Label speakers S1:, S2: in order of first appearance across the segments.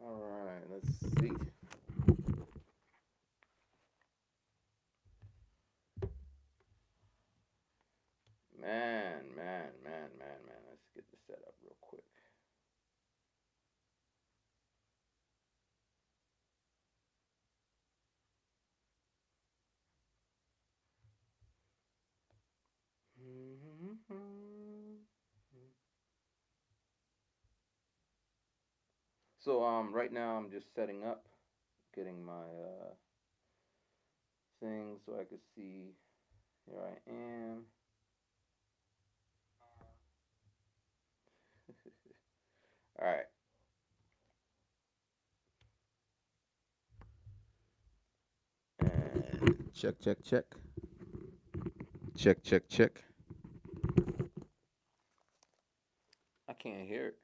S1: All right, let's see. Man. Let's get this set up real quick. So right now I'm just setting up, getting my thing so I can see. Here I am. All right. And check, check, check. Check, check, check. I can't hear it.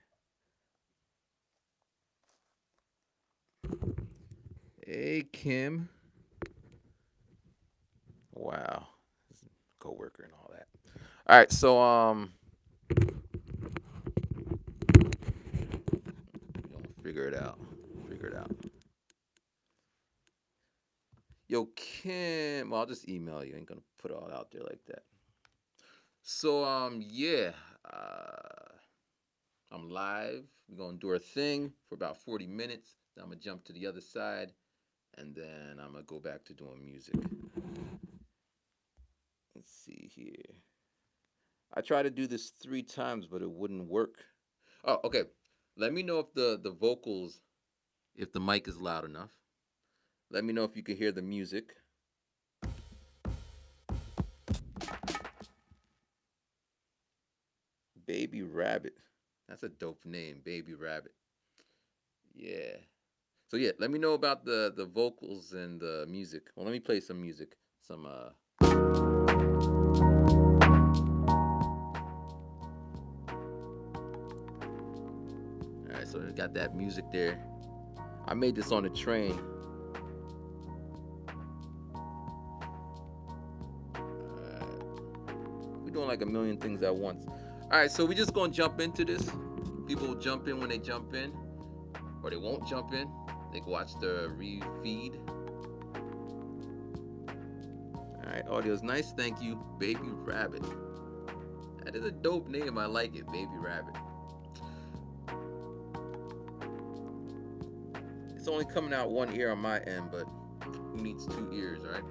S1: Hey, Kim. Wow. Coworker and all that. All right, so we're gonna figure it out. Figure it out. Yo, Kim. Well, I'll just email you. Ain't gonna put it all out there like that. So yeah. I'm live. We're gonna do our thing for about 40 minutes. Then I'm gonna jump to the other side, and then I'm gonna go back to doing music. Let's see here. I tried to do this 3 times, but it wouldn't work. Oh, okay. Let me know if the vocals, if the mic is loud enough. Let me know if you can hear the music. Baby Rabbit. That's a dope name, Baby Rabbit. Yeah. So yeah, let me know about the vocals and the music. Well, let me play some music. Some All right, so we got that music there. I made this on the train. We're doing like a million things at once. All right, so we just gonna jump into this. People will jump in when they jump in, or they won't jump in. They can watch the re-feed. All right, audio's nice. Thank you, Baby Rabbit. That is a dope name. I like it, Baby Rabbit. It's only coming out one ear on my end, but who needs 2 ears, right?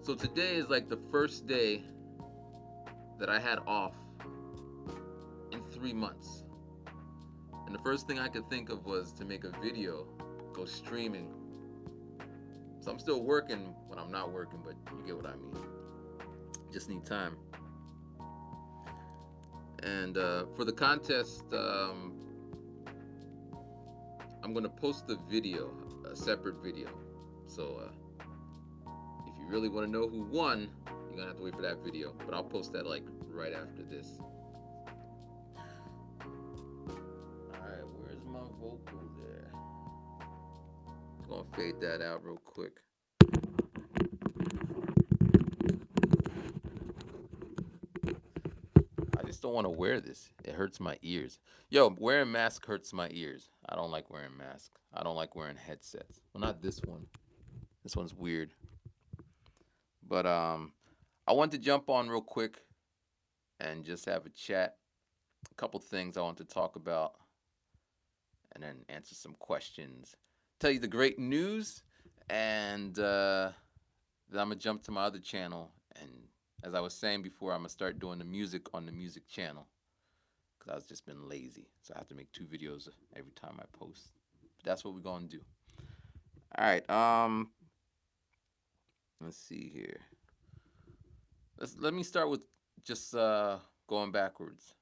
S1: So today is like the first day that I had off in 3 months. And the first thing I could think of was to make a video, go streaming. So I'm still working when I'm not working, but you get what I mean. Just need time. And for the contest, I'm gonna post the video, a separate video. So if you really want to know who won, you're gonna have to wait for that video. But I'll post that like right after this. Alright, where's my vocal there? Gonna fade that out real quick. I just don't want to wear this. It hurts my ears. Yo, wearing mask hurts my ears. I don't like wearing masks. I don't like wearing headsets. Well, not this one. This one's weird. But I want to jump on real quick and just have a chat. A couple things I want to talk about, and then answer some questions. Tell you the great news, and then I'm gonna jump to my other channel. And as I was saying before, I'm gonna start doing the music on the music channel because I've just been lazy, so I have to make 2 videos every time I post. But that's what we're gonna do. All right. Let's see here. Let me start with just going backwards.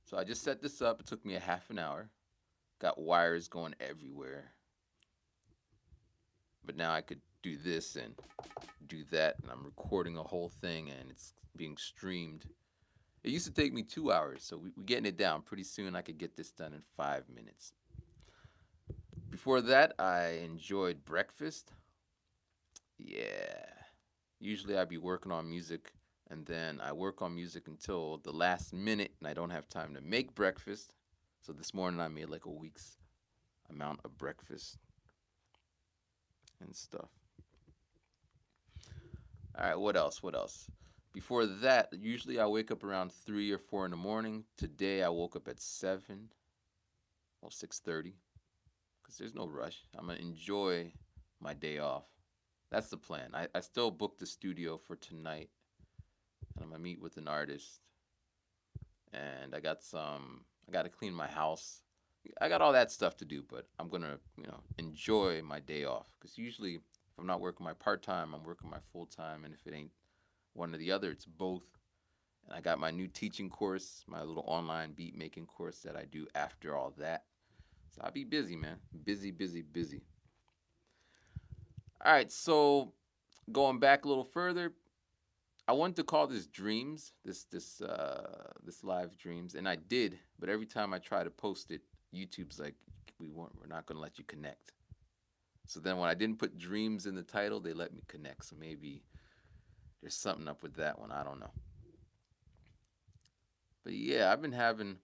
S1: So I just set this up. It took me a half an hour. Got wires going everywhere. But now I could do this and do that, and I'm recording a whole thing, and it's being streamed. It used to take me 2 hours, so we're getting it down. Pretty soon I could get this done in 5 minutes. Before that, I enjoyed breakfast. Yeah. Usually I'd be working on music, and then I work on music until the last minute, and I don't have time to make breakfast. So this morning I made like a week's amount of breakfast and stuff. All right, what else? What else? Before that, usually I wake up around 3 or 4 in the morning. Today I woke up at 7, well 6:30, because there's no rush. I'm gonna enjoy my day off. That's the plan. I still booked the studio for tonight, and I'm gonna meet with an artist. And I got to clean my house. I got all that stuff to do, but I'm gonna enjoy my day off, because usually if I'm not working my part time, I'm working my full time, and if it ain't one or the other, it's both. And I got my new teaching course, my little online beat making course that I do after all that. So I'll be busy, man. Busy, busy, busy. All right, so going back a little further, I wanted to call this dreams, this live dreams, and I did, but every time I try to post it, YouTube's like, we're not gonna let you connect. So then when I didn't put dreams in the title, they let me connect. So maybe there's something up with that one. I don't know. But yeah, I've been having,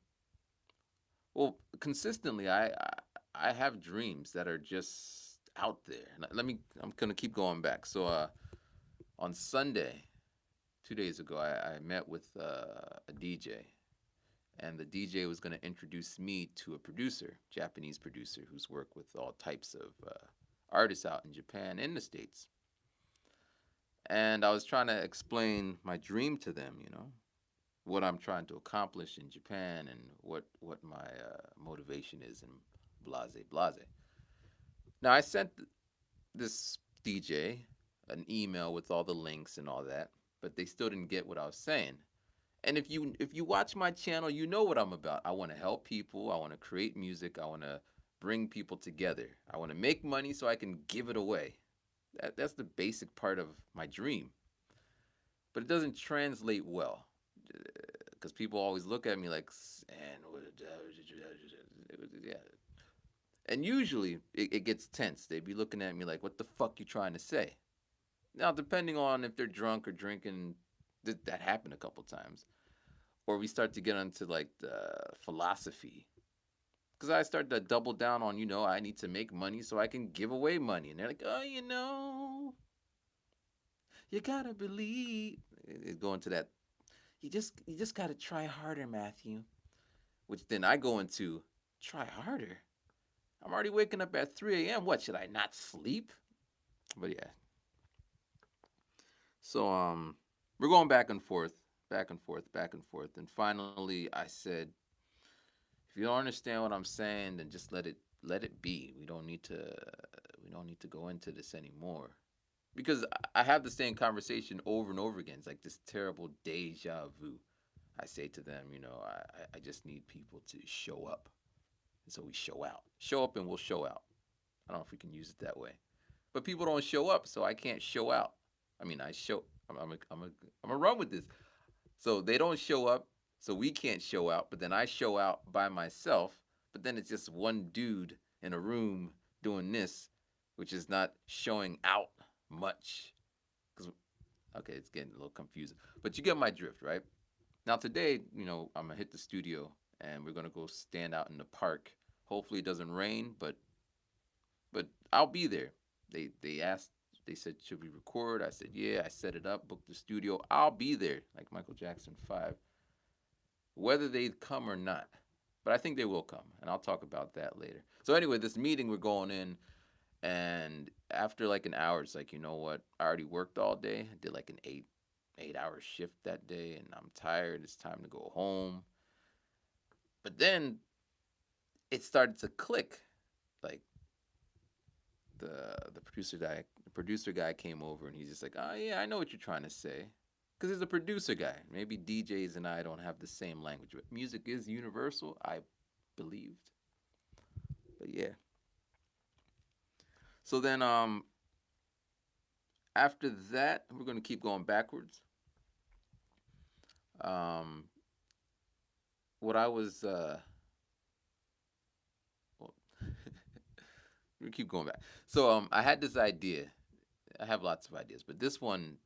S1: well, consistently. I have dreams that are just out there. Let me. I'm gonna keep going back. So on Sunday, 2 days ago, I met with a DJ, and the DJ was going to introduce me to a producer, Japanese producer, who's worked with all types of artists out in Japan and the States. And I was trying to explain my dream to them, what I'm trying to accomplish in Japan, and what my motivation is, and blase blase. Now I sent this DJ an email with all the links and all that, but they still didn't get what I was saying. And if you watch my channel, you know what I'm about. I want to help people. I want to create music. I want to bring people together. I want to make money so I can give it away. That's the basic part of my dream. But it doesn't translate well, because people always look at me like, and yeah. And usually it gets tense. They be looking at me like, what the fuck you trying to say? Now, depending on if they're drunk or drinking, that happened a couple times. Or we start to get into like the philosophy, because I start to double down on, I need to make money so I can give away money, and they're like, oh, you gotta believe. It's going to that. You just gotta try harder, Matthew. Which then I go into, try harder. I'm already waking up at 3 a.m. What, should I not sleep? But yeah. So we're going back and forth, back and forth, back and forth, and finally I said, if you don't understand what I'm saying, then just let it be. We don't need to go into this anymore. Because I have the same conversation over and over again. It's like this terrible deja vu. I say to them, I just need people to show up. And so we show out. Show up and we'll show out. I don't know if we can use it that way. But people don't show up, so I can't show out. I mean, I show. I'm a run with this. So they don't show up, so we can't show out. But then I show out by myself. But then it's just one dude in a room doing this, which is not showing out much. Cause okay, it's getting a little confusing. But you get my drift, right? Now today, I'm gonna hit the studio, and we're gonna go stand out in the park. Hopefully it doesn't rain, but I'll be there. They asked. They said, should we record? I said, yeah. I set it up, booked the studio. I'll be there, like Michael Jackson 5, whether they come or not. But I think they will come, and I'll talk about that later. So anyway, this meeting we're going in, and after like an hour, it's like, you know what? I already worked all day. I did like an eight hour shift that day, and I'm tired. It's time to go home. But then it started to click. Like the producer guy came over, and he's just like, oh yeah, I know what you're trying to say, because he's a producer guy. Maybe DJs and I don't have the same language, but music is universal, I believed. But yeah. So then after that, we're gonna keep going backwards. Um, what I was well, we keep going back. So I had this idea. I have lots of ideas, but this one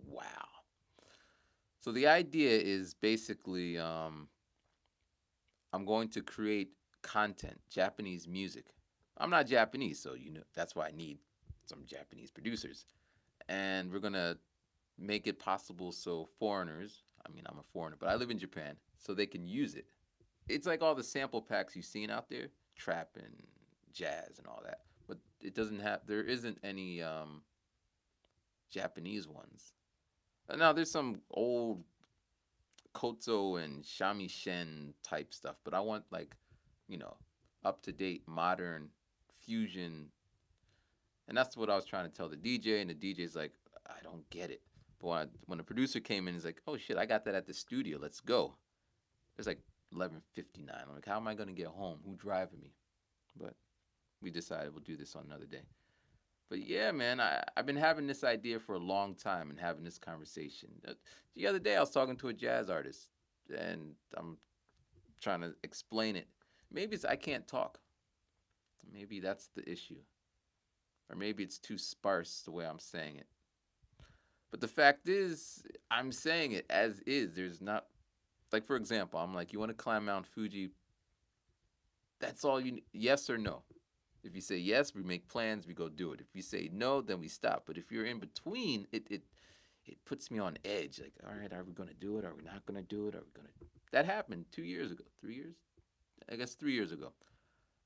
S1: Wow. So the idea is basically I'm going to create content, Japanese music. I'm not Japanese, so that's why I need some Japanese producers. And we're gonna make it possible so foreigners, I mean I'm a foreigner, but I live in Japan, so they can use it. It's like all the sample packs you've seen out there, trap and jazz and all that. But there isn't any Japanese ones. Now there's some old koto and shamisen type stuff, but I want like, you know, up to date modern fusion, and that's what I was trying to tell the DJ, and the DJ's like, I don't get it. But when the producer came in, he's like, oh shit, I got that at the studio. Let's go. It's like 11:59. I'm like, how am I gonna get home? Who driving me? But we decided we'll do this on another day. But yeah, man, I've been having this idea for a long time and having this conversation. The other day, I was talking to a jazz artist, and I'm trying to explain it. Maybe it's I can't talk. Maybe that's the issue. Or maybe it's too sparse the way I'm saying it. But the fact is, I'm saying it as is. There's not, like, for example, I'm like, you want to climb Mount Fuji? That's all you need. Yes or no? If you say yes, we make plans, we go do it. If you say no, then we stop. But if you're in between, it puts me on edge. Like, all right, are we gonna do it? Are we not gonna do it? Are we gonna? That happened 2 years ago, 3 years. I guess 3 years ago.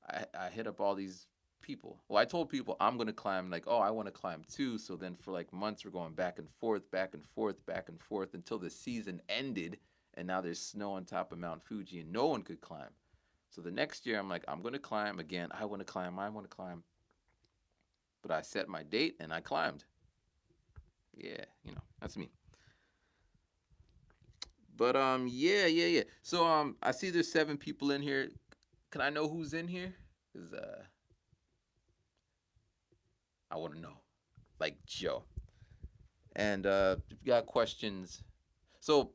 S1: I hit up all these people. Well, I told people I'm gonna climb. Like, oh, I want to climb too. So then for like months we're going back and forth, back and forth, back and forth until the season ended, and now there's snow on top of Mount Fuji, and no one could climb. So the next year I'm like, I'm gonna climb again. I want to climb. I want to climb. But I set my date and I climbed. Yeah, that's me. But yeah. So I see there's 7 people in here. Can I know who's in here? Cause I want to know. Like Joe. And if you got questions, so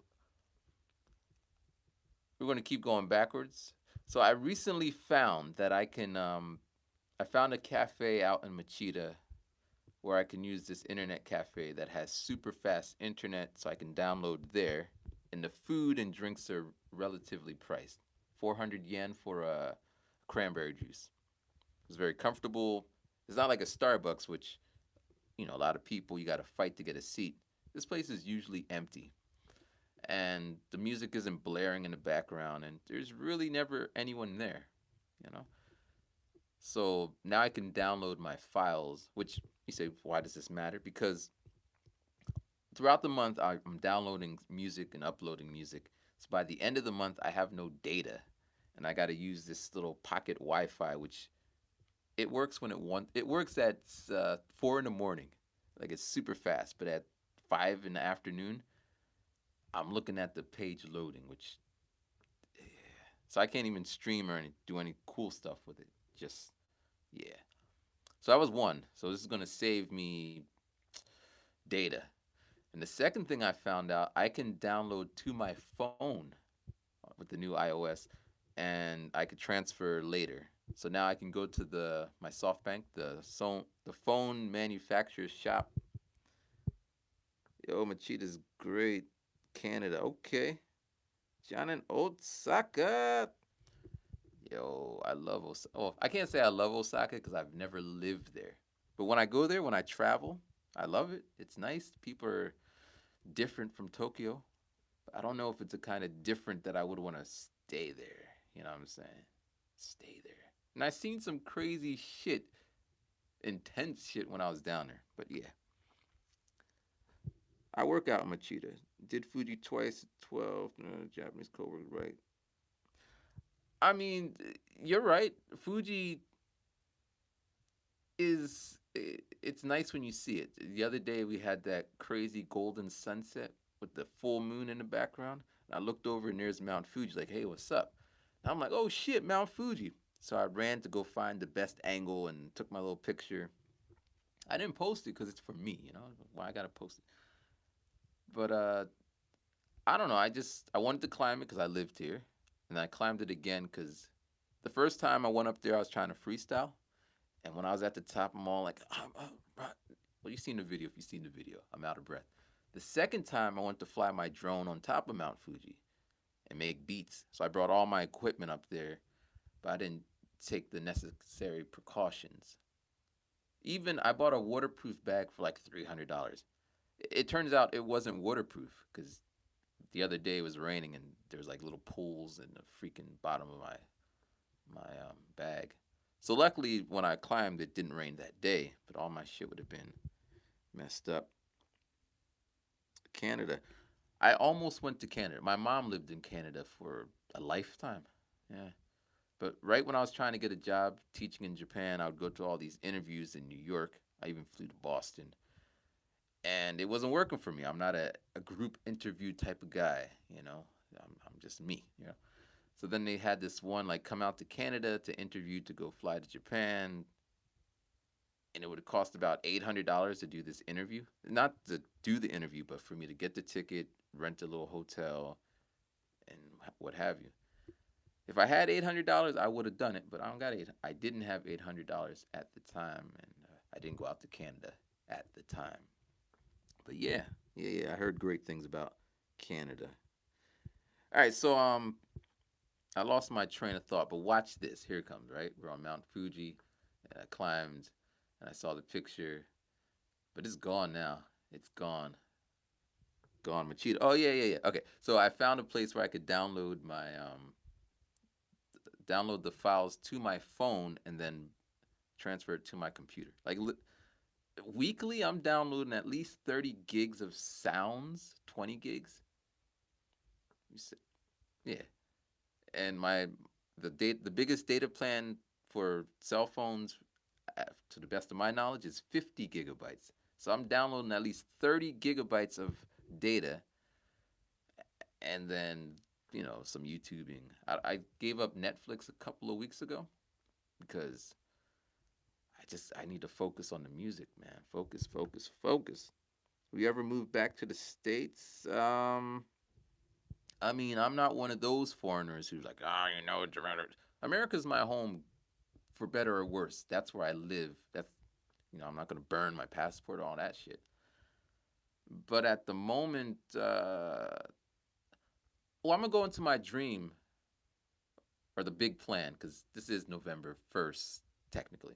S1: we're going to keep going backwards. So I recently found that I found a cafe out in Machida where I can use this internet cafe that has super fast internet so I can download there. And the food and drinks are relatively priced. 400 yen for a cranberry juice. It's very comfortable. It's not like a Starbucks, which, a lot of people, you got to fight to get a seat. This place is usually empty. And the music isn't blaring in the background, and there's really never anyone there, you know? So now I can download my files, which you say, why does this matter? Because throughout the month, I'm downloading music and uploading music. So by the end of the month, I have no data, and I got to use this little pocket Wi-Fi, which it works when it works at 4 in the morning, like it's super fast. But at 5 in the afternoon, I'm looking at the page loading, which so I can't even stream or do any cool stuff with it. Just yeah. So that was one. So this is gonna save me data. And the second thing I found out, I can download to my phone with the new iOS, and I could transfer later. So now I can go to the my SoftBank, the phone manufacturer's shop. Yo, Machida's great. Canada, okay. John in Osaka. Yo, I love Osaka. Oh, I can't say I love Osaka because I've never lived there. But when I go there, when I travel, I love it. It's nice. People are different from Tokyo. But I don't know if it's a kind of different that I would want to stay there. You know what I'm saying? Stay there. And I seen some crazy shit, intense shit when I was down there. But yeah, I work out in Machida. Did Fuji twice, 12, Japanese coworker, right? I mean, you're right. Fuji it's nice when you see it. The other day we had that crazy golden sunset with the full moon in the background. And I looked over and there's Mount Fuji. Like, hey, what's up? And I'm like, oh shit, Mount Fuji. So I ran to go find the best angle and took my little picture. I didn't post it because it's for me, Why I gotta post it? But I don't know. I wanted to climb it because I lived here, and I climbed it again because the first time I went up there, I was trying to freestyle, and when I was at the top, I'm all like, well, you've seen the video. If you've seen the video, I'm out of breath. The second time I went to fly my drone on top of Mount Fuji and make beats. So I brought all my equipment up there, but I didn't take the necessary precautions. Even I bought a waterproof bag for like $300. It turns out it wasn't waterproof because the other day it was raining and there was like little pools in the freaking bottom of my bag. So luckily when I climbed it didn't rain that day, but all my shit would have been messed up. Canada. I almost went to Canada. My mom lived in Canada for a lifetime. Yeah. But right when I was trying to get a job teaching in Japan, I would go to all these interviews in New York. I even flew to Boston. And it wasn't working for me. I'm not a group interview type of guy, you know. I'm just me, you know. So then they had this one like come out to Canada to interview to go fly to Japan, and it would cost about $800 to do this interview. Not to do the interview, but for me to get the ticket, rent a little hotel, and what have you. If I had $800, I would have done it, but I don't got eight. I didn't have $800 at the time, and I didn't go out to Canada at the time. But yeah, yeah. I heard great things about Canada. All right, so I lost my train of thought, but watch this. Here it comes. Right, we're on Mount Fuji, and I climbed, and I saw the picture, but it's gone now. It's gone. Machida. Oh yeah. Okay, so I found a place where I could download the files to my phone and then transfer it to my computer. Like weekly, I'm downloading at least 30 gigs of sounds, 20 gigs. Yeah, and the biggest data plan for cell phones, to the best of my knowledge, is 50 gigabytes. So I'm downloading at least 30 gigabytes of data, and then some YouTubing. I gave up Netflix a couple of weeks ago because I need to focus on the music, man. Focus. We ever moved back to the States? I mean, I'm not one of those foreigners who's like, America's my home for better or worse. That's where I live. I'm not gonna burn my passport, all that shit. But at the moment, well, I'm gonna go into my dream or the big plan because this is November 1st, technically.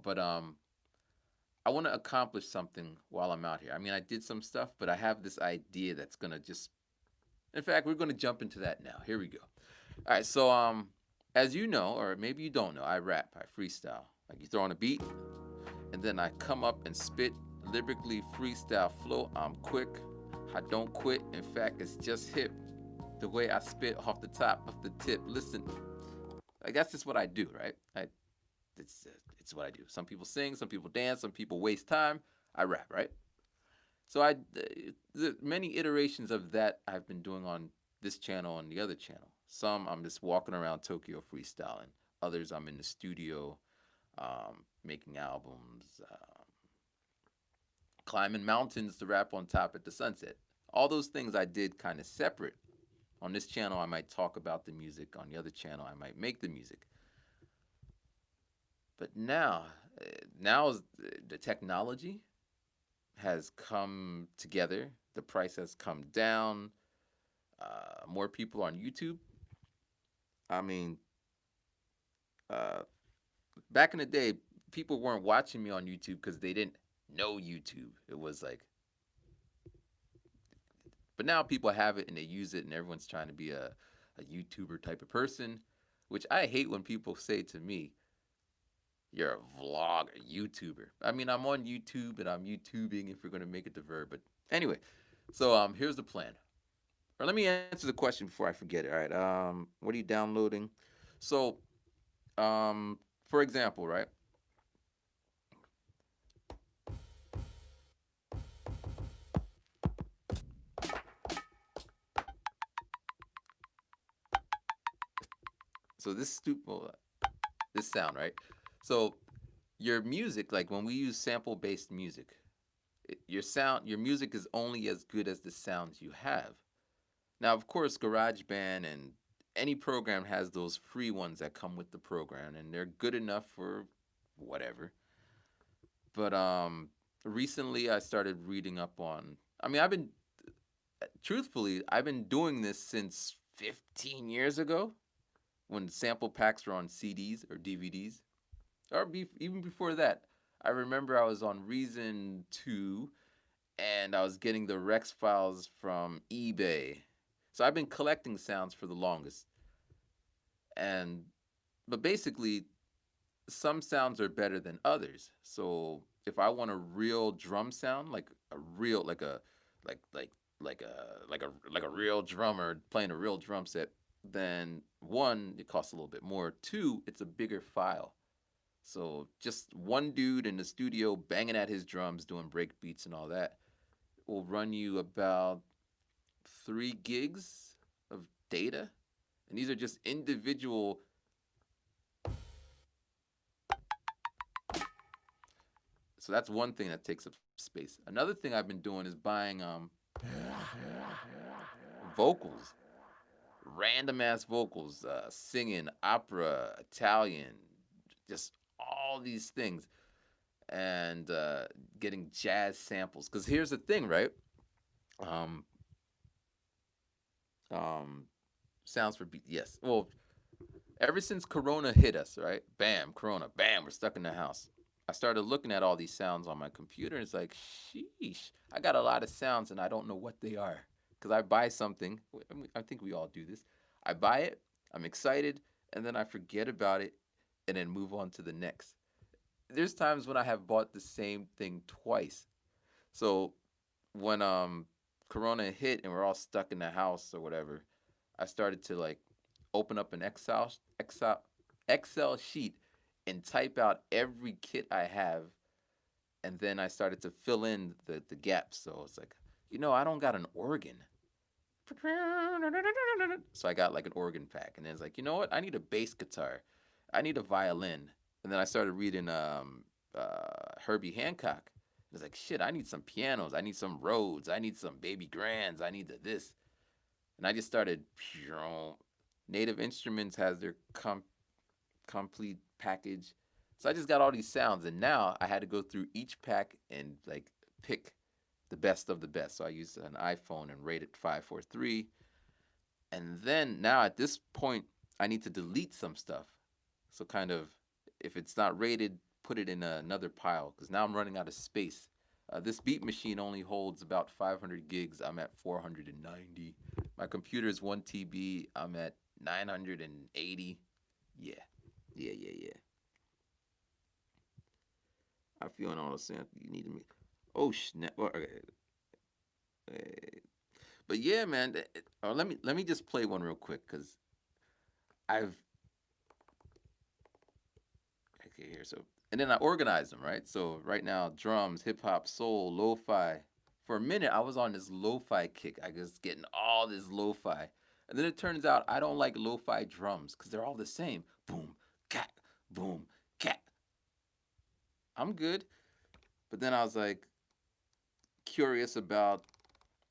S1: But I want to accomplish something while I'm out here. I mean, I did some stuff, but I have this idea that's gonna just. In fact, we're gonna jump into that now. Here we go. All right, so as you know, or maybe you don't know, I rap, I freestyle. Like you throw on a beat, and then I come up and spit lyrically freestyle flow. I'm quick. I don't quit. In fact, it's just hip. The way I spit off the top of the tip. Listen, like that's just what I do, right? It's what I do. Some people sing, some people dance, some people waste time. I rap, right? So the many iterations of that I've been doing on this channel and the other channel. Some I'm just walking around Tokyo freestyling. Others I'm in the studio making albums, climbing mountains to rap on top at the sunset. All those things I did kind of separate. On this channel, I might talk about the music. On the other channel, I might make the music. But now the technology has come together. The price has come down. More people on YouTube. I mean, uh, back in the day, people weren't watching me on YouTube because they didn't know YouTube. It was like, but now people have it and they use it, and everyone's trying to be a YouTuber type of person, which I hate when people say to me, "You're a vlogger, YouTuber." I mean, I'm on YouTube and I'm YouTubing if we're gonna make it the verb. But anyway, so here's the plan. Or let me answer the question before I forget it. All right. What are you downloading? So, for example, right? So this sound, right? So your music, like when we use sample-based music, your music is only as good as the sounds you have. Now, of course, GarageBand and any program has those free ones that come with the program, and they're good enough for whatever. But recently I started reading up on. I mean, I've been truthfully, I've been doing this since 15 years ago when sample packs were on CDs or DVDs, or even before that. I remember I was on Reason 2 and I was getting the Rex files from eBay. So I've been collecting sounds for the longest. And but basically some sounds are better than others. So if I want a real drum sound, like a real like like like a real drummer playing a real drum set, then one, it costs a little bit more. Two, it's a bigger file. So just one dude in the studio banging at his drums, doing break beats and all that, will run you about 3 gigs of data. And these are just individual. So that's one thing that takes up space. Another thing I've been doing is buying vocals, random ass vocals, singing opera, Italian, just all these things, and getting jazz samples. Because here's the thing, right? Um, um, sounds for beat. Yes. Well, ever since Corona hit us, right? Bam, Corona. Bam, we're stuck in the house. I started looking at all these sounds on my computer, and it's like, sheesh, I got a lot of sounds, and I don't know what they are. Because I buy something. I think we all do this. I buy it, I'm excited, and then I forget about it, and then move on to the next. There's times when I have bought the same thing twice. So when Corona hit and we're all stuck in the house or whatever, I started to like open up an Excel sheet and type out every kit I have, and then I started to fill in the gaps. So it's like, I don't got an organ. So I got like an organ pack, and then it's like, you know what? I need a bass guitar, I need a violin, and then I started reading Herbie Hancock. It's like, shit, I need some pianos, I need some Rhodes, I need some baby grands, I need this, and I just started. Native Instruments has their complete package. So I just got all these sounds, and now I had to go through each pack and like pick the best of the best. So I used an iPhone and rated 543, and then now at this point I need to delete some stuff. So kind of, if it's not rated, put it in another pile because now I'm running out of space. This beat machine only holds about 500 gigs. I'm at 490. My computer is 1 TB. I'm at 980. Yeah, yeah. I feel all the same. You need me. Oh snap! Okay. But yeah, man. Let me just play one real quick because I've okay here. So and then I organized them right. So right now, drums, hip hop, soul, lo-fi. For a minute, I was on this lo-fi kick. I was getting all this lo-fi, and then it turns out I don't like lo-fi drums because they're all the same. Boom, cat, boom, cat. I'm good. But then I was like curious about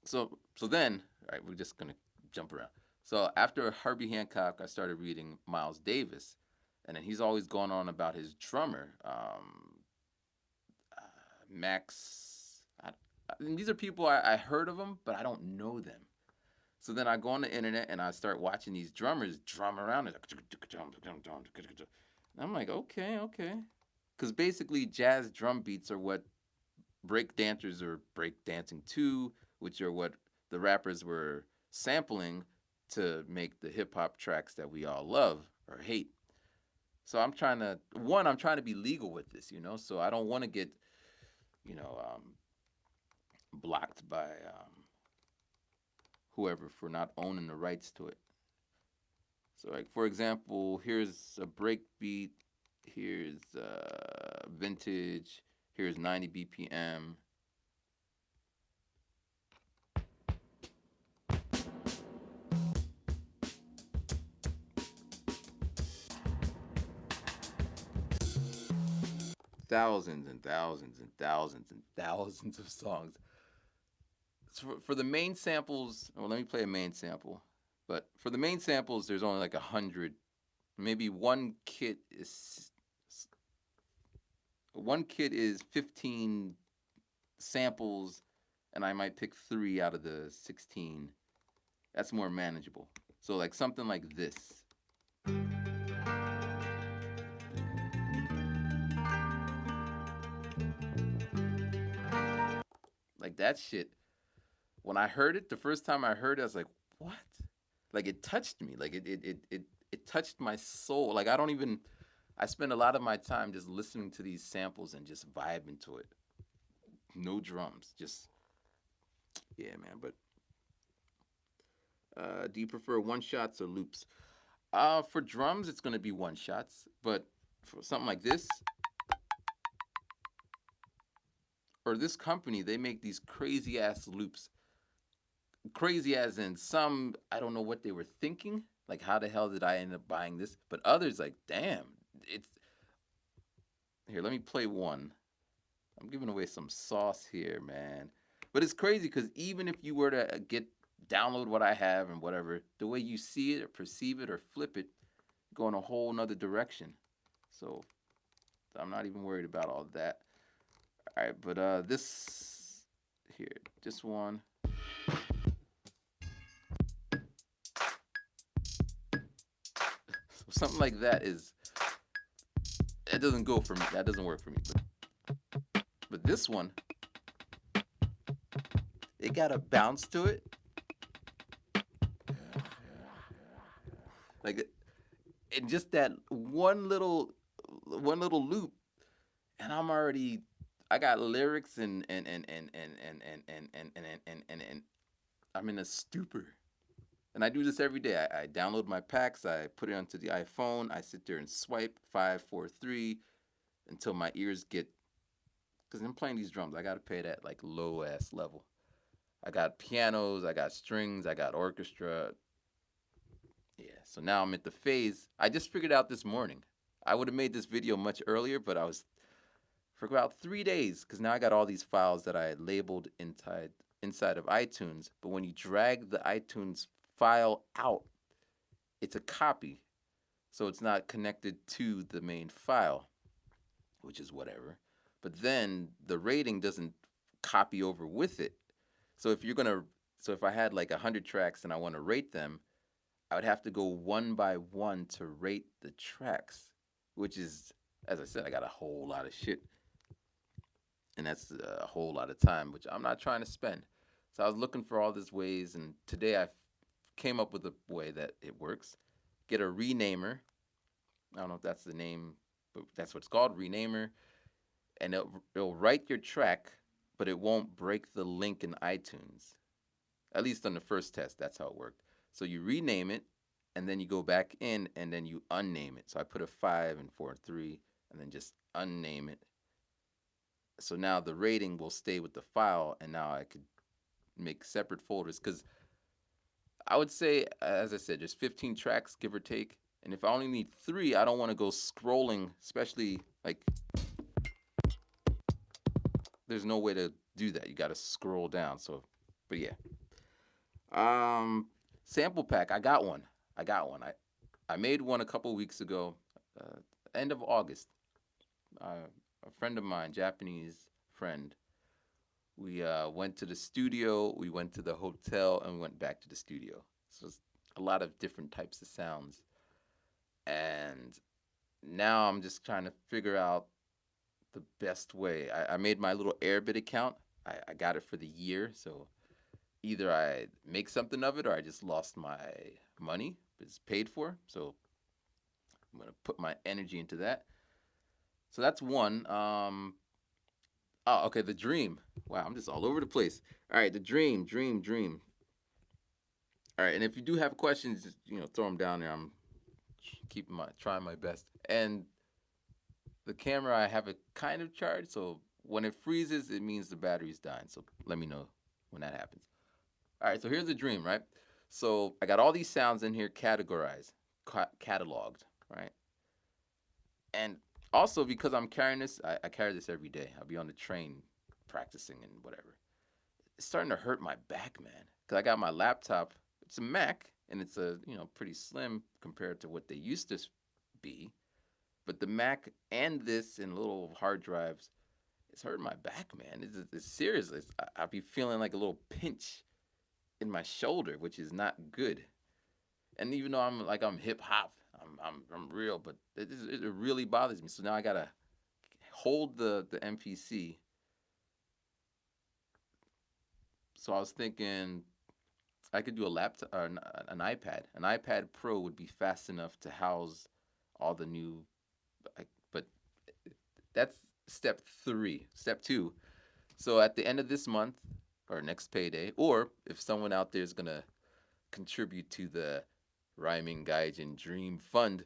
S1: so then, all right, we're just gonna jump around. So after Herbie Hancock, I started reading Miles Davis, and then he's always going on about his drummer, Max. And these are people I heard of them, but I don't know them. So then I go on the internet and I start watching these drummers drum around. And I'm like, okay. Because basically, jazz drum beats are what break dancers are break dancing to, which are what the rappers were sampling to make the hip hop tracks that we all love or hate. So I'm trying to be legal with this, so I don't want to get, you know, blocked by whoever for not owning the rights to it. So, like for example, here's a break beat, here's vintage, here's 90 BPM. Thousands and thousands and thousands and thousands of songs. So for the main samples, well, let me play a main sample. But for the main samples, there's only like 100. Maybe one kit is 15 samples, and I might pick 3 out of the 16. That's more manageable. So like something like this. Like that shit. When I heard it, the first time I heard it, I was like, what? Like it touched me. Like it touched my soul. Like I don't even I spend a lot of my time just listening to these samples and just vibing to it. No drums. Just yeah, man. But do you prefer one shots or loops? For drums, it's gonna be one shots. But for something like this or this company, they make these crazy ass loops. Crazy as in some, I don't know what they were thinking. Like, how the hell did I end up buying this? But others, like, damn, it's here. Let me play one. I'm giving away some sauce here, man. But it's crazy because even if you were to get download what I have and whatever, the way you see it or perceive it or flip it, go in a whole nother direction. So I'm not even worried about all that. All right, but this here, this one. So something like that is it doesn't go for me. That doesn't work for me. But this one, it got a bounce to it. Like and just that one little loop, and I'm already I got lyrics and I'm in a stupor. And I do this every day. I download my packs, I put it onto the iPhone, I sit there and swipe 5, 4, 3 until my ears get because I'm playing these drums. I gotta play that like low ass level. I got pianos, I got strings, I got orchestra. Yeah, so now I'm at the phase. I just figured out this morning. I would have made this video much earlier, but I was for about 3 days because now I got all these files that I had labeled inside of iTunes. But when you drag the iTunes file out, it's a copy, so it's not connected to the main file, which is whatever. But then the rating doesn't copy over with it. So if I had like 100 tracks and I want to rate them, I would have to go one by one to rate the tracks, which is, as I said, I got a whole lot of shit, and that's a whole lot of time, which I'm not trying to spend. So I was looking for all these ways, and today I came up with a way that it works. Get a renamer. I don't know if that's the name, but that's what it's called, renamer, and it'll write your track, but it won't break the link in iTunes. At least on the first test, that's how it worked. So you rename it, and then you go back in, and then you unname it. So I put a 5 and 4 and 3, and then just unname it. So now the rating will stay with the file, and now I could make separate folders. Because I would say, as I said, there's 15 tracks, give or take. And if I only need 3, I don't want to go scrolling, especially like there's no way to do that. You got to scroll down. So, but yeah. Sample pack. I got one. I made one a couple weeks ago, end of August. A friend of mine, Japanese friend, we went to the studio, we went to the hotel, and we went back to the studio. So it's a lot of different types of sounds. And now I'm just trying to figure out the best way. I made my little Airbit account. I got it for the year, so either I make something of it or I just lost my money. It's paid for, so I'm gonna put my energy into that. So that's one. Oh, okay, the dream. Wow, I'm just all over the place. All right, the dream. All right, and if you do have questions, just throw them down there. I'm trying my best. And the camera, I have it kind of charged, so when it freezes, it means the battery's dying. So let me know when that happens. All right, so here's the dream, right? So I got all these sounds in here categorized, cataloged, right? And also because I'm carrying this, I carry this every day. I'll be on the train practicing and whatever. It's starting to hurt my back, man. Cause I got my laptop. It's a Mac, and it's a pretty slim compared to what they used to be. But the Mac and this and little hard drives, It's hurting my back, man. It's serious. I be feeling like a little pinch in my shoulder, which is not good. And even though I'm hip hop, I'm real, but it really bothers me. So now I gotta hold the MPC. So I was thinking I could do a laptop or an iPad. An iPad Pro would be fast enough to house all the new. But that's step three. Step two. So at the end of this month or next payday, or if someone out there is gonna contribute to the Rhyming Gaijin Dream Fund,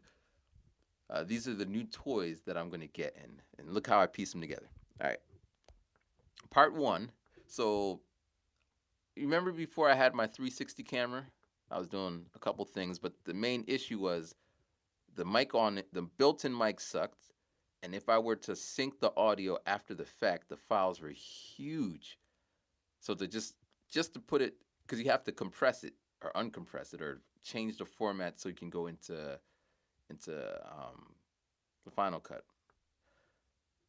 S1: these are the new toys that I'm gonna get in, and look how I piece them together. All right, part one. So you remember before I had my 360 camera, I was doing a couple things, but the main issue was the mic on it, the built-in mic sucked, and if I were to sync the audio after the fact, the files were huge. So to just to put it, because you have to compress it or uncompress it or change the format so you can go into the Final Cut,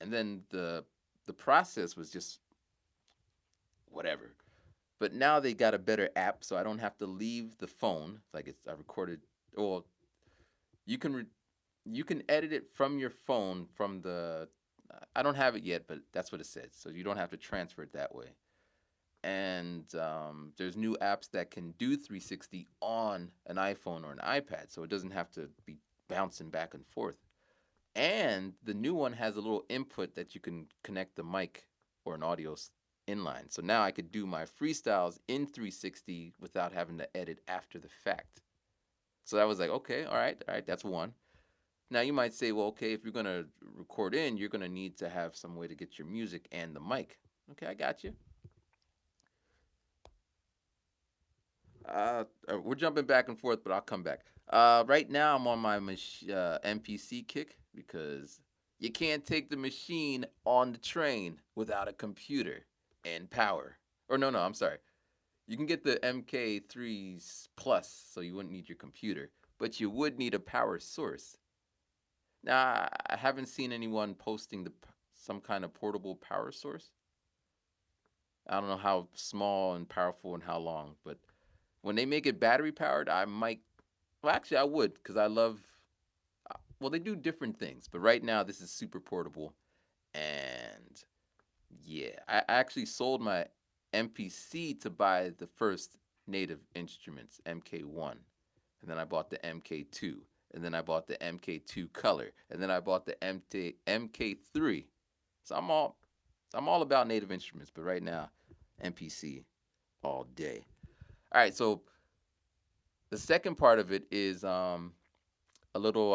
S1: and then the process was just whatever. But now they got a better app, so I don't have to leave the phone. Like I recorded. Well, you can you can edit it from your phone from the. I don't have it yet, but that's what it says. So you don't have to transfer it that way. And there's new apps that can do 360 on an iPhone or an iPad, so it doesn't have to be bouncing back and forth. And the new one has a little input that you can connect the mic or an audio inline. So now I could do my freestyles in 360 without having to edit after the fact. So I was like, okay, all right, that's one. Now you might say, well, okay, if you're gonna record in, you're gonna need to have some way to get your music and the mic. Okay, I got you. We're jumping back and forth, but I'll come back. Right now, I'm on my MPC Kick because you can't take the machine on the train without a computer and power. Or no, I'm sorry. You can get the MK3 Plus, so you wouldn't need your computer, but you would need a power source. Now, I haven't seen anyone posting some kind of portable power source. I don't know how small and powerful and how long, but when they make it battery powered, I might. Well, actually, I would because I love. Well, they do different things, but right now this is super portable, and yeah, I actually sold my MPC to buy the first native instruments, MK1, and then I bought the MK2, and then I bought the MK2 Color, and then I bought the MK3. So I'm all about native instruments, but right now, MPC all day. All right, so the second part of it is a little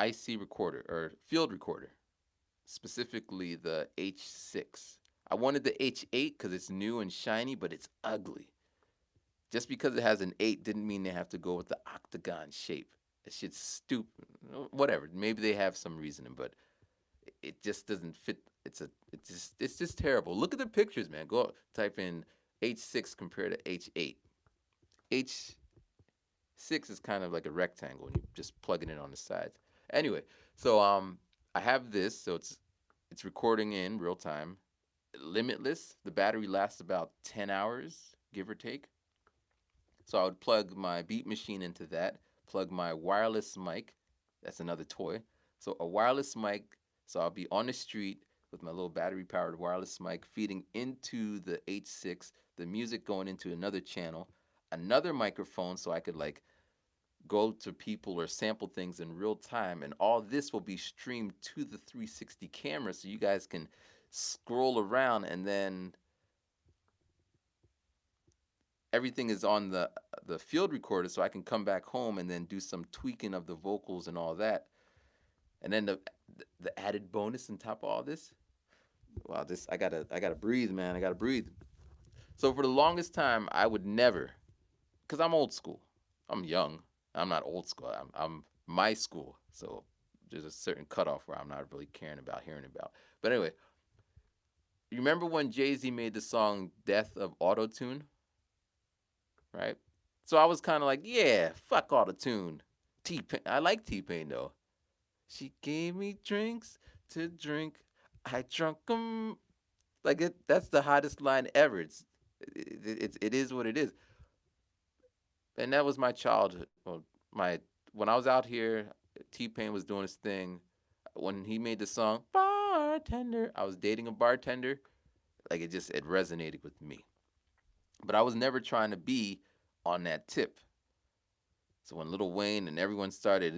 S1: IC recorder or field recorder, specifically the H6. I wanted the H8 because it's new and shiny, but it's ugly. Just because it has an 8 didn't mean they have to go with the octagon shape. That shit's stupid. Whatever. Maybe they have some reasoning, but it just doesn't fit. It's just terrible. Look at the pictures, man. Go type in H6 compared to H8. H6 is kind of like a rectangle, and you just plug it in on the sides. Anyway, so I have this, so it's recording in real time, limitless. The battery lasts about 10 hours, give or take. So I would plug my beat machine into that, plug my wireless mic. That's another toy. So a wireless mic. So I'll be on the street with my little battery powered wireless mic feeding into the H6, the music going into another channel, another microphone so I could like go to people or sample things in real time. And all this will be streamed to the 360 camera so you guys can scroll around, and then everything is on the field recorder so I can come back home and then do some tweaking of the vocals and all that. And then the added bonus on top of all this. Wow, this I gotta breathe, man. I gotta breathe. So for the longest time, I would never, cause I'm old school. I'm young. I'm not old school. I'm my school. So there's a certain cutoff where I'm not really caring about hearing about. But anyway, you remember when Jay Z made the song "Death of Autotune"? Right? So I was kind of like, yeah, fuck Autotune. T Pain. I like T Pain though. She gave me drinks to drink. I drunk 'em. Like that's the hottest line ever. It is what it is. And that was my childhood. Well, my when I was out here, T Pain was doing his thing. When he made the song "Bartender," I was dating a bartender. Like it resonated with me. But I was never trying to be on that tip. So when Lil Wayne and everyone started,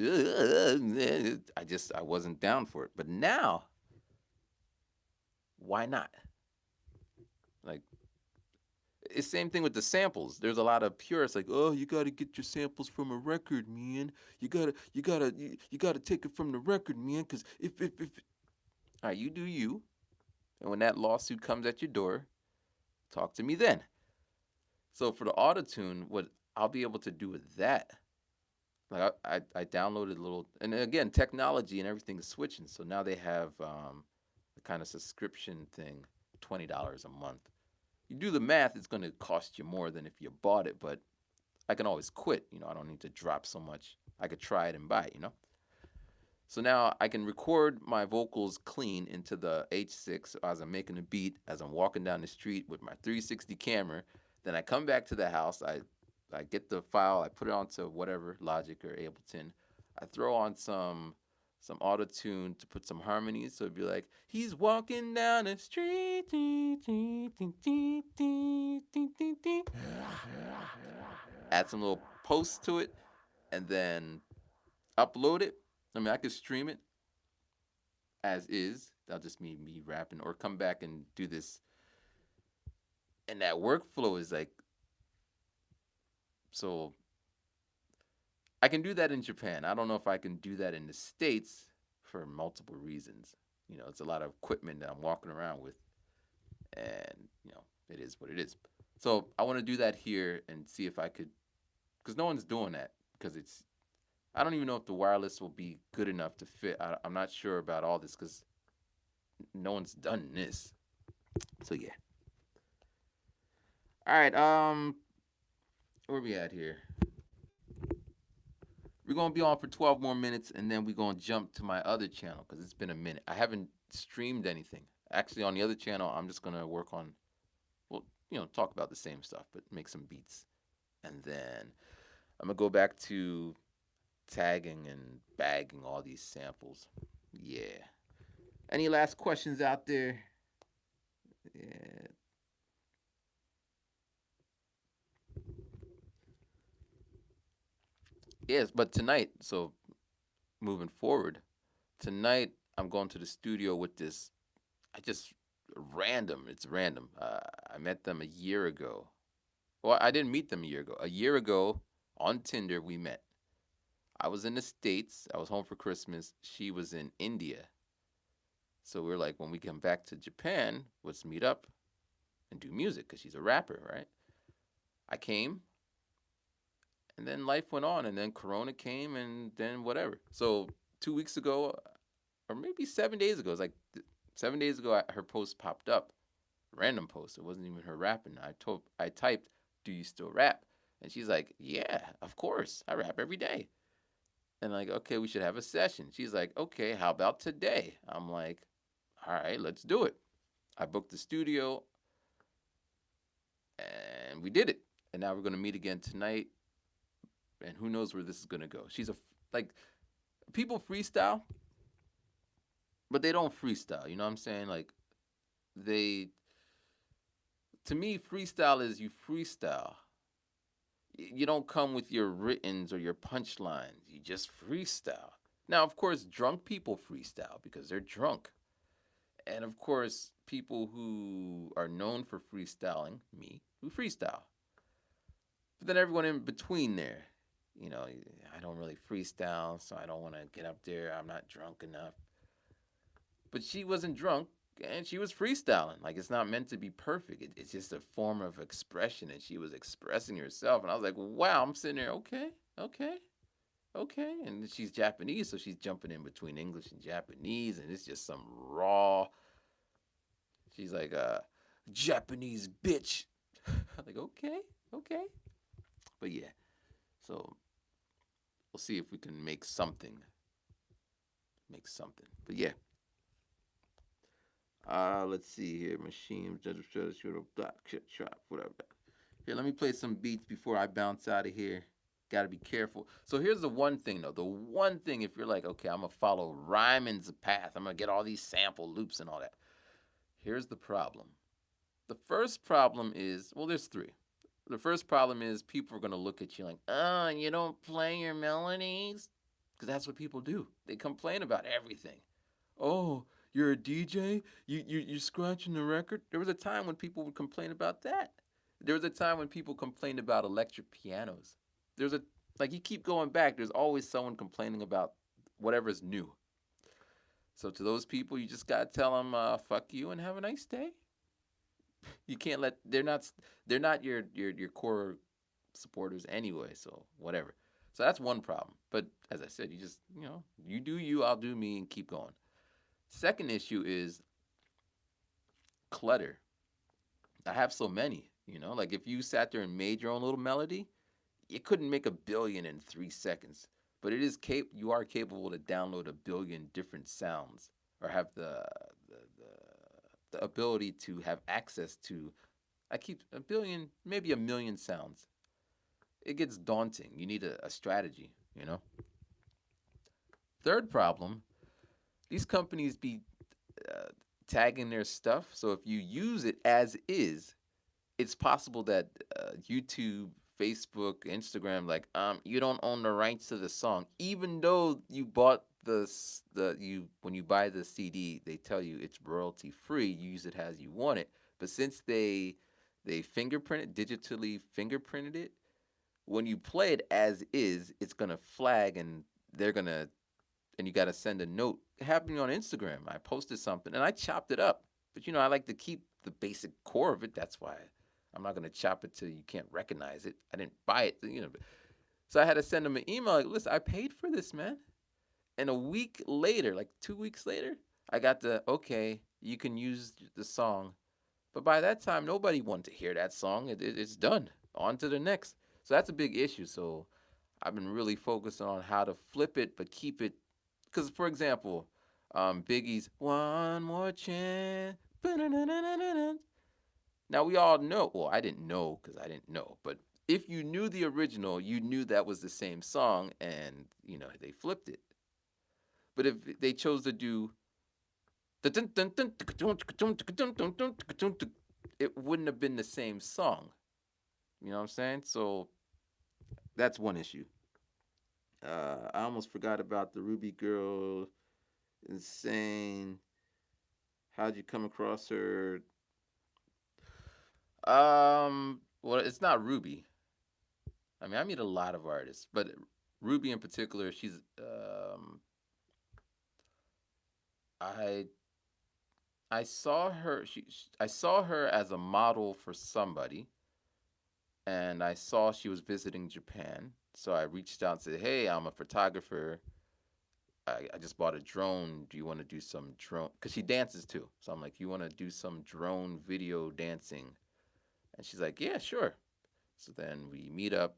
S1: I wasn't down for it. But now, why not? Like it's same thing with the samples. There's a lot of purists like, oh, you gotta get your samples from a record, man. You gotta take it from the record, man. Cause if, all right, you do you, and when that lawsuit comes at your door, talk to me then. So for the autotune, what I'll be able to do with that, like I downloaded a little, and again, technology and everything is switching. So now they have the kind of subscription thing, $20 a month. You do the math, it's going to cost you more than if you bought it, but I can always quit. I don't need to drop so much. I could try it and buy it. So now I can record my vocals clean into the H6 as I'm making a beat, as I'm walking down the street with my 360 camera. Then I come back to the house. I get the file. I put it onto whatever Logic or Ableton. I throw on some auto tune to put some harmonies. So it'd be like, he's walking down the street. Add some little posts to it, and then upload it. I mean, I could stream it as is. That'll just me rapping, or come back and do this. And that workflow is like, so I can do that in Japan. I don't know if I can do that in the States for multiple reasons. It's a lot of equipment that I'm walking around with, and it is what it is. So I want to do that here and see if I could, because no one's doing that. Because I don't even know if the wireless will be good enough to fit. I'm not sure about all this because no one's done this. So yeah. All right. Where we at here? We're gonna be on for 12 more minutes, and then we're gonna jump to my other channel because it's been a minute. I haven't streamed anything. Actually, on the other channel, I'm just gonna work on, well, talk about the same stuff, but make some beats, and then I'm gonna go back to tagging and bagging all these samples. Yeah. Any last questions out there? Yeah. Yes, but tonight, so moving forward, tonight I'm going to the studio with this. I just random. It's random. I met them a year ago. Well, I didn't meet them a year ago. A year ago on Tinder we met. I was in the States. I was home for Christmas. She was in India. So we are like, when we come back to Japan, let's meet up and do music because she's a rapper, right? I came, and then life went on, and then Corona came, and then whatever. So 2 weeks ago, or maybe 7 days ago, it's like 7 days ago, her post popped up, random post. It wasn't even her rapping. I typed, "Do you still rap?" And she's like, "Yeah, of course. I rap every day." And like, okay, we should have a session. She's like, "Okay, how about today?" I'm like, "All right, let's do it." I booked the studio, and we did it. And now we're gonna meet again tonight, and who knows where this is gonna go. She's like, people freestyle, but they don't freestyle. You know what I'm saying? Like they, to me, freestyle is you freestyle. You don't come with your writtens or your punchlines. You just freestyle. Now, of course, drunk people freestyle because they're drunk. And of course, people who are known for freestyling, me, who freestyle. But then everyone in between there, I don't really freestyle, so I don't want to get up there. I'm not drunk enough. But she wasn't drunk, and she was freestyling. Like, it's not meant to be perfect. It's just a form of expression, and she was expressing herself. And I was like, wow, I'm sitting there, okay, okay, okay. And she's Japanese, so she's jumping in between English and Japanese, and it's just some raw. She's like, Japanese bitch. I'm like, okay, okay. But yeah, so we'll see if we can make something. Make something. But yeah. Let's see here. Machine, whatever. Here, let me play some beats before I bounce out of here. Got to be careful. So here's the one thing, though. The one thing, if you're like, okay, I'm gonna follow Ryman's path, I'm gonna get all these sample loops and all that. Here's the problem. The first problem is, well, there's three. The first problem is people are gonna look at you like, oh, you don't play your melodies, because that's what people do. They complain about everything. Oh, you're a DJ? You're scratching the record? There was a time when people would complain about that. There was a time when people complained about electric pianos. There's a like you keep going back, there's always someone complaining about whatever's new. So to those people, you just gotta tell them, fuck you and have a nice day. You can't let they're not your core supporters anyway. So whatever. So that's one problem. But as I said, you just you do you, I'll do me, and keep going. Second issue is clutter. I have so many, like if you sat there and made your own little melody, you couldn't make a billion in 3 seconds. But you are capable to download a billion different sounds or have the, the ability to have access to I keep a billion, maybe a million sounds. It gets daunting. You need a strategy. Third problem, these companies be uh, tagging their stuff. So if you use it as is, it's possible that YouTube, Facebook, Instagram, like, you don't own the rights to the song, even though you bought the you when you buy the CD, they tell you it's royalty free. You use it as you want it. But since they digitally fingerprinted it, when you play it as is, it's gonna flag, and they're gonna and you got to send a note. It happened on Instagram. I posted something and I chopped it up. But I like to keep the basic core of it. That's why I'm not going to chop it till you can't recognize it. I didn't buy it. So I had to send them an email like, listen, I paid for this, man. And a week later, like 2 weeks later, I got the, okay, you can use the song. But by that time, nobody wanted to hear that song. It's done. On to the next. So that's a big issue. So I've been really focusing on how to flip it, but keep it. Because, for example, Biggie's "One More Chance." Now we all know. Well, I didn't know because I didn't know. But if you knew the original, you knew that was the same song, and they flipped it. But if they chose to do it wouldn't have been the same song. You know what I'm saying? So that's one issue. I almost forgot about the Ruby girl. Insane. How'd you come across her? Well, it's not Ruby. I mean, I meet a lot of artists, but Ruby in particular, I I saw her. I saw her as a model for somebody, and I saw she was visiting Japan. So I reached out and said, "Hey, I'm a photographer. I just bought a drone. Do you want to do some drone?" Because she dances too. So I'm like, "You want to do some drone video dancing?" And she's like, "Yeah, sure." So then we meet up,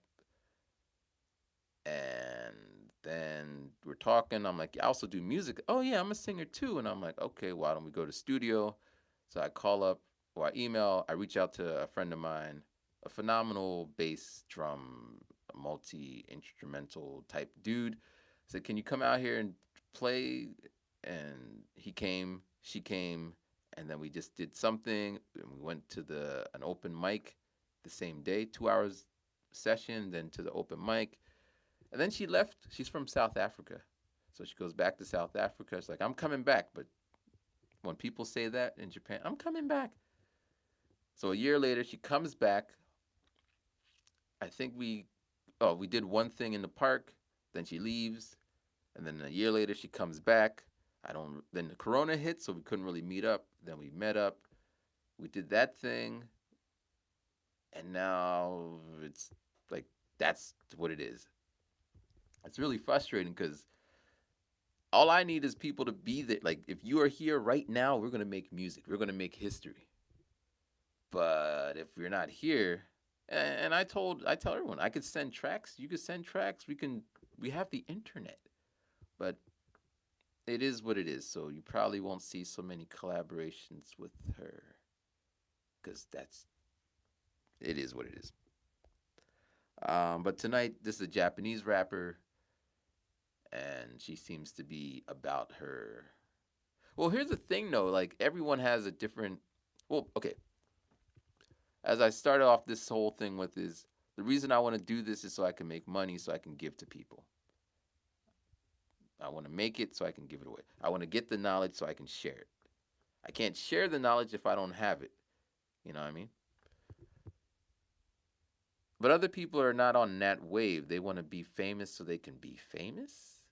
S1: and then we're talking. I'm like, "I also do music." "Oh yeah, I'm a singer too." And I'm like, "Okay, why don't we go to studio?" So I call up or I email. I reach out to a friend of mine, a phenomenal bass drum, multi instrumental type dude. I said, "Can you come out here and play?" And he came. She came. And then we just did something. And we went to the an open mic the same day, 2 hours session, then to the open mic. And then she left. She's from South Africa. So she goes back to South Africa. She's like, "I'm coming back." But when people say that in Japan, "I'm coming back." So a year later, she comes back. I think we did one thing in the park. Then she leaves. And then a year later, she comes back. Then the corona hit, so we couldn't really meet up. Then we met up. We did that thing. And now it's like, that's what it is. It's really frustrating because all I need is people to be there. Like, if you are here right now, we're gonna make music. We're gonna make history. But if you're not here, and I tell everyone, I could send tracks. You could send tracks. We have the internet, but it is what it is. So you probably won't see so many collaborations with her because that's it is what it is. But tonight, this is a Japanese rapper, and she seems to be about her. Well, here's the thing, though. Like everyone has a different. Well, okay. As I started off this whole thing with is the reason I want to do this is so I can make money, so I can give to people. I want to make it so I can give it away. I want to get the knowledge so I can share it. I can't share the knowledge if I don't have it. You know what I mean? But other people are not on that wave. They want to be famous so they can be famous.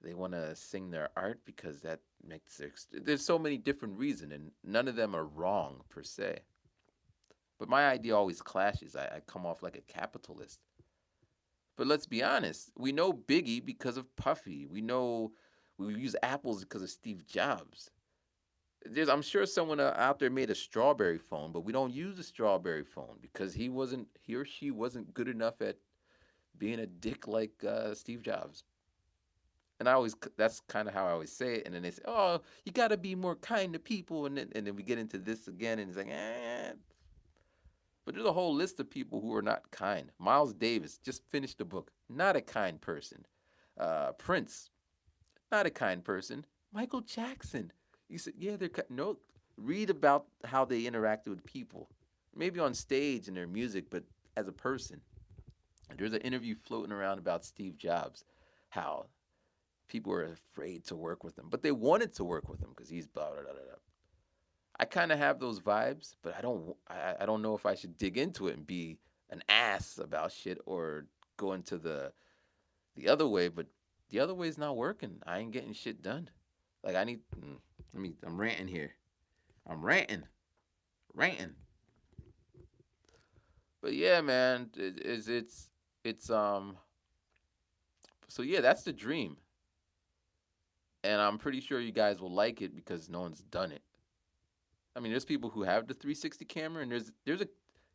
S1: They want to sing their art because that makes there's so many different reasons, and none of them are wrong per se. But my idea always clashes. I come off like a capitalist. But let's be honest. We know Biggie because of Puffy. We know we use apples because of Steve Jobs. I'm sure someone out there made a strawberry phone, but we don't use a strawberry phone because he or she wasn't good enough at being a dick like Steve Jobs. And that's kind of how I always say it. And then they say, "Oh, you got to be more kind to people," and then we get into this again, and it's like, eh. But there's a whole list of people who are not kind. Miles Davis just finished a book, not a kind person. Prince, not a kind person. Michael Jackson, you said, yeah, no. Read about how they interacted with people, maybe on stage and their music, but as a person. There's an interview floating around about Steve Jobs, how people were afraid to work with him, but they wanted to work with him because he's blah blah blah blah. I kind of have those vibes, but I don't know if I should dig into it and be an ass about shit or go into the other way. But the other way's not working. I ain't getting shit done. Like I need. I'm ranting here. I'm ranting. But yeah, man, it's. So yeah, that's the dream, and I'm pretty sure you guys will like it because no one's done it. I mean, there's people who have the 360 camera, and there's a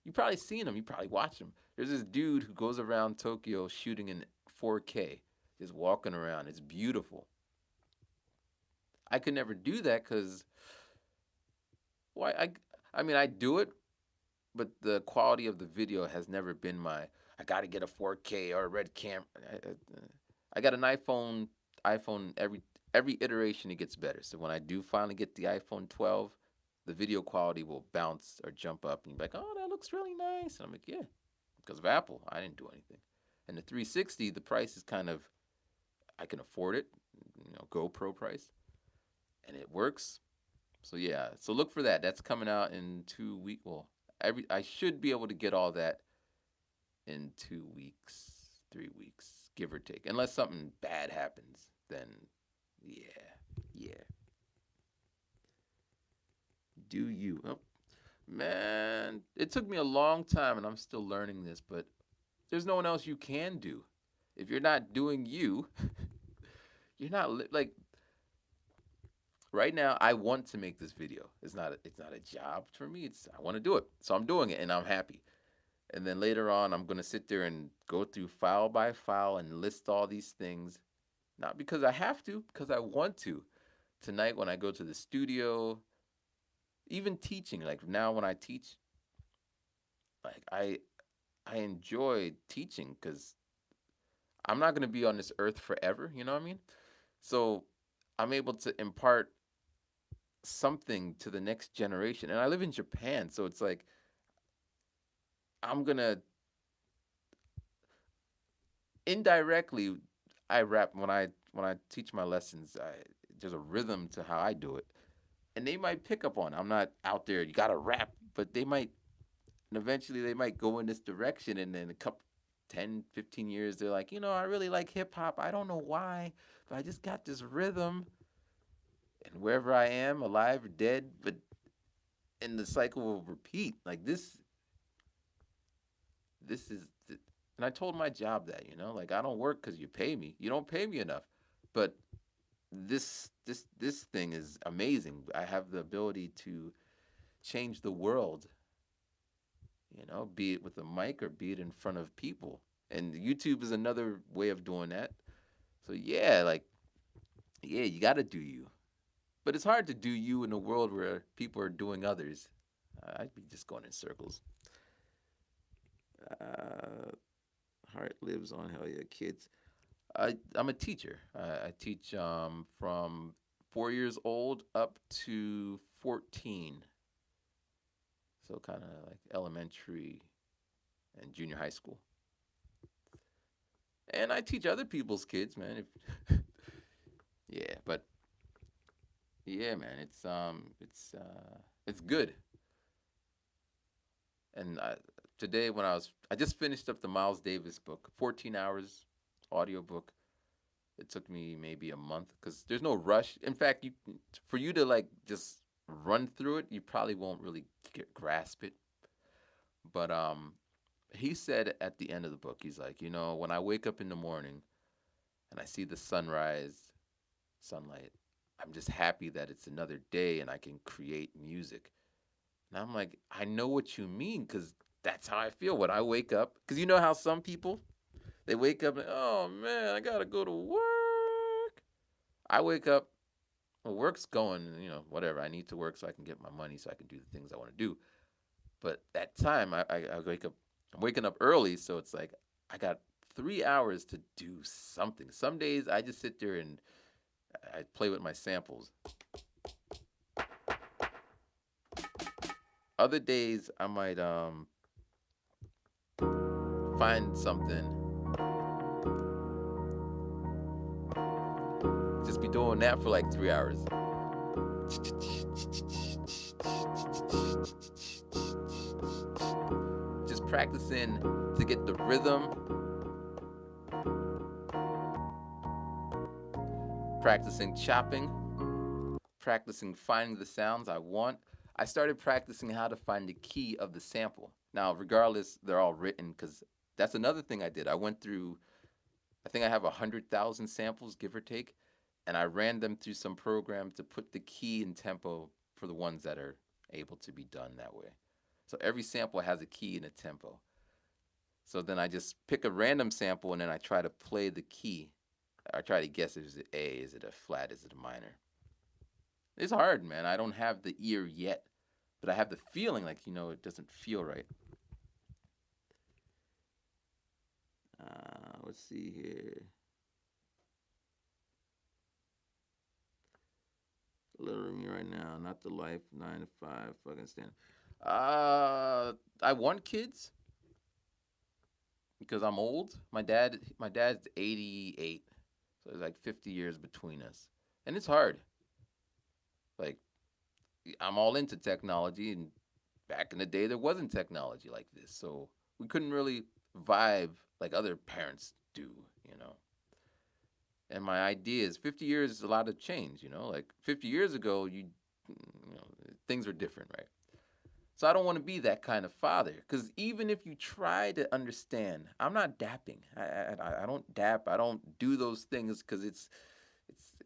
S1: you probably seen them, you probably watched them. There's this dude who goes around Tokyo shooting in 4K, just walking around. It's beautiful. I could never do that because why? I mean, I do it, but the quality of the video has never been my. I got to get a 4K or a red camera. I got an iPhone. iPhone every iteration it gets better. So when I do finally get the iPhone 12, the video quality will bounce or jump up, and you're like, oh, that looks really nice. And I'm like, yeah, because of Apple, I didn't do anything. And the 360, the price is kind of I can afford it, GoPro price, and it works. So yeah, so look for that. That's coming out in 2 weeks. Well, I should be able to get all that in 2 weeks, 3 weeks, give or take, unless something bad happens. Then yeah, yeah. Do you? Oh, man, it took me a long time, and I'm still learning this. But there's no one else you can do. If you're not doing you, you're not like right now. I want to make this video. It's not a job for me. It's I want to do it, so I'm doing it, and I'm happy. And then later on, I'm gonna sit there and go through file by file and list all these things, not because I have to, because I want to. Tonight, when I go to the studio, even teaching, like now when I teach, like I enjoy teaching because I'm not gonna be on this earth forever. You know what I mean? So I'm able to impart something to the next generation. And I live in Japan, so it's like I'm gonna indirectly I rap when I teach my lessons. There's a rhythm to how I do it, and they might pick up on it. I'm not out there. You gotta rap, but they might. And eventually, they might go in this direction, and then a couple 10, 15 years, they're like, I really like hip hop. I don't know why, but I just got this rhythm. And wherever I am, alive or dead, but and the cycle will repeat. Like this is, and I told my job that, like I don't work because you pay me. You don't pay me enough, but this thing is amazing. I have the ability to change the world. Be it with a mic or be it in front of people. And YouTube is another way of doing that. So yeah, like Yeah, you got to do you. But it's hard to do you in a world where people are doing others. I'd be just going in circles. Uh, Heart lives on. Hell yeah, kids. I'm a teacher. I teach from 4 years old up to 14. So kind of like elementary and junior high school. And I teach other people's kids, man. Yeah, but yeah, man, it's good. And today when I just finished up the Miles Davis book, 14 hours audio book. It took me maybe a month because there's no rush. In fact, you for you to like just run through it, you probably won't really grasp it. But he said at the end of the book, he's like, when I wake up in the morning and I see the sunrise, sunlight, I'm just happy that it's another day and I can create music. And I'm like, I know what you mean because that's how I feel when I wake up. Because you know how some people they wake up and oh man, I gotta go to work. I wake up, well, work's going, whatever. I need to work so I can get my money so I can do the things I want to do. But that time, I wake up, I'm waking up early, so it's like I got 3 hours to do something. Some days I just sit there and I play with my samples. Other days I might find something, just be doing that for like 3 hours. Just practicing to get the rhythm, practicing chopping, practicing finding the sounds I want. I started practicing how to find the key of the sample. Now, regardless, they're all written because that's another thing I did. I went through, I think I have 100,000 samples, give or take, and I ran them through some program to put the key and tempo for the ones that are able to be done that way. So every sample has a key and a tempo. So then I just pick a random sample and then I try to play the key. I try to guess, is it A, is it a flat, is it a minor? It's hard, man. I don't have the ear yet, but I have the feeling like, it doesn't feel right. Let's see here. Literally me right now, not the life, 9 to 5, fucking stand. I want kids because I'm old. My dad's 88, so there's like 50 years between us, and it's hard. Like I'm all into technology, and back in the day there wasn't technology like this, so we couldn't really vibe like other parents do, you know. And my idea is 50 years is a lot of change, like 50 years ago things were different, right? So I don't want to be that kind of father because even if you try to understand, I'm not dapping. I don't dap. I don't do those things because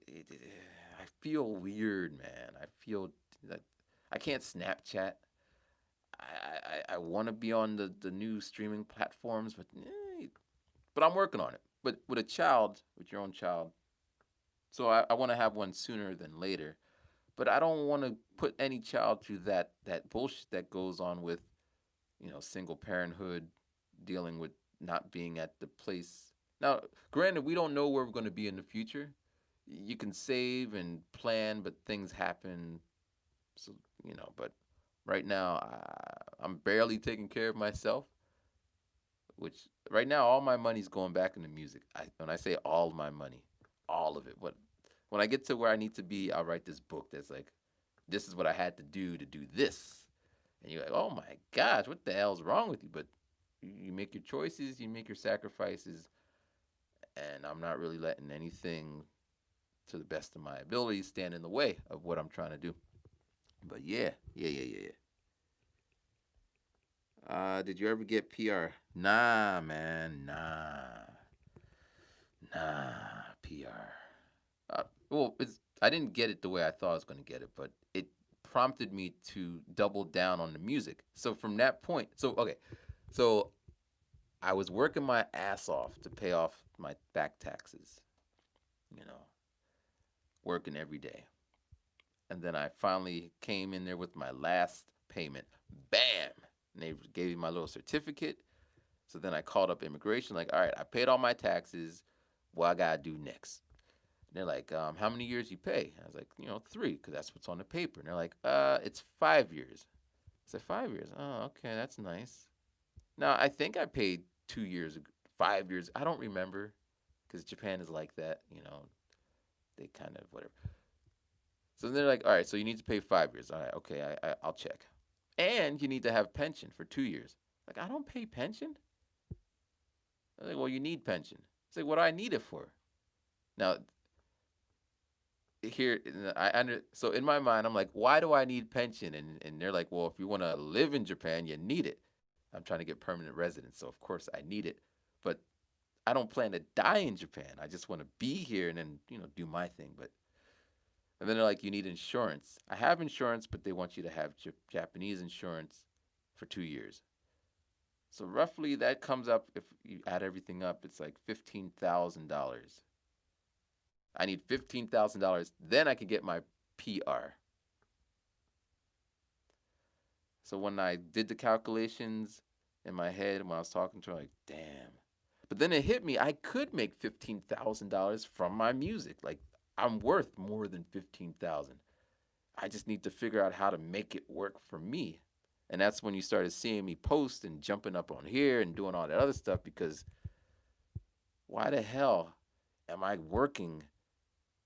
S1: I feel weird, man. I feel that I can't Snapchat. I want to be on the new streaming platforms, but I'm working on it. But with a child, with your own child, so I want to have one sooner than later. But I don't want to put any child through that bullshit that goes on with single parenthood, dealing with not being at the place. Now, granted, we don't know where we're going to be in the future. You can save and plan, but things happen. So, but right now, I'm barely taking care of myself, which right now, all my money's going back into music. When I say all my money, all of it. When I get to where I need to be, I'll write this book that's like, this is what I had to do this. And you're like, oh my gosh, what the hell's wrong with you? But you make your choices, you make your sacrifices, and I'm not really letting anything, to the best of my ability, stand in the way of what I'm trying to do. But yeah, yeah, yeah, yeah, yeah. Did you ever get PR? Nah, man, nah, PR. Well, I didn't get it the way I thought I was going to get it, but it prompted me to double down on the music. So from that point, so I was working my ass off to pay off my back taxes, you know, working every day. And then I finally came in there with my last payment. Bam! And they gave me my little certificate. So then I called up immigration, like, all right, I paid all my taxes. What I gotta do next? And they're like, how many years you pay? I was like, 3, because that's what's on the paper. And they're like, it's 5 years. I said, 5 years? Oh, okay, that's nice. Now, I think I paid 2 years, 5 years. I don't remember, because Japan is like that. They kind of, whatever. So they're like, all right, so you need to pay 5 years. All right, okay, I'll check. And you need to have pension for 2 years. Like, I don't pay pension? I'm like, well, you need pension. It's like, what do I need it for? Now, here, so in my mind, I'm like, why do I need pension? And they're like, well, if you want to live in Japan, you need it. I'm trying to get permanent residence, so of course I need it. But I don't plan to die in Japan. I just want to be here and then, do my thing. But and then they're like, you need insurance. I have insurance, but they want you to have Japanese insurance for 2 years. So roughly that comes up, if you add everything up, it's like $15,000. I need $15,000. Then I can get my PR. So when I did the calculations in my head when I was talking to her, like, damn. But then it hit me. I could make $15,000 from my music. Like, I'm worth more than 15,000. I just need to figure out how to make it work for me. And that's when you started seeing me post and jumping up on here and doing all that other stuff, because why the hell am I working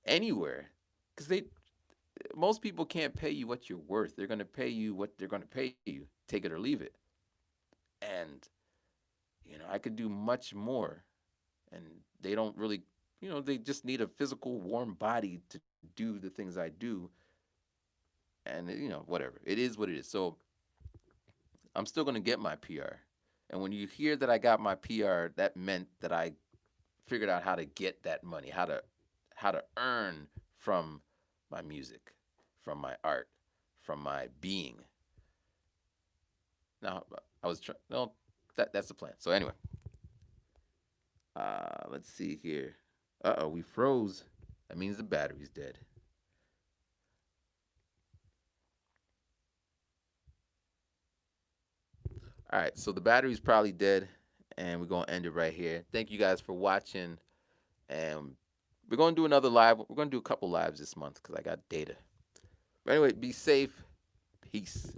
S1: anywhere? Because most people can't pay you what you're worth. They're going to pay you what they're going to pay you, take it or leave it. And I could do much more. And they don't really, they just need a physical warm body to do the things I do. And whatever, it is what it is. So I'm still going to get my PR. And when you hear that I got my PR, that meant that I figured out how to get that money, how to earn from my music, from my art, from my being. Now, I was trying. No, that's the plan. So anyway, let's see here. We froze. That means the battery's dead. All right, so the battery's probably dead, and we're gonna end it right here. Thank you guys for watching, and we're gonna do another live. We're gonna do a couple lives this month because I got data. But anyway, be safe. Peace.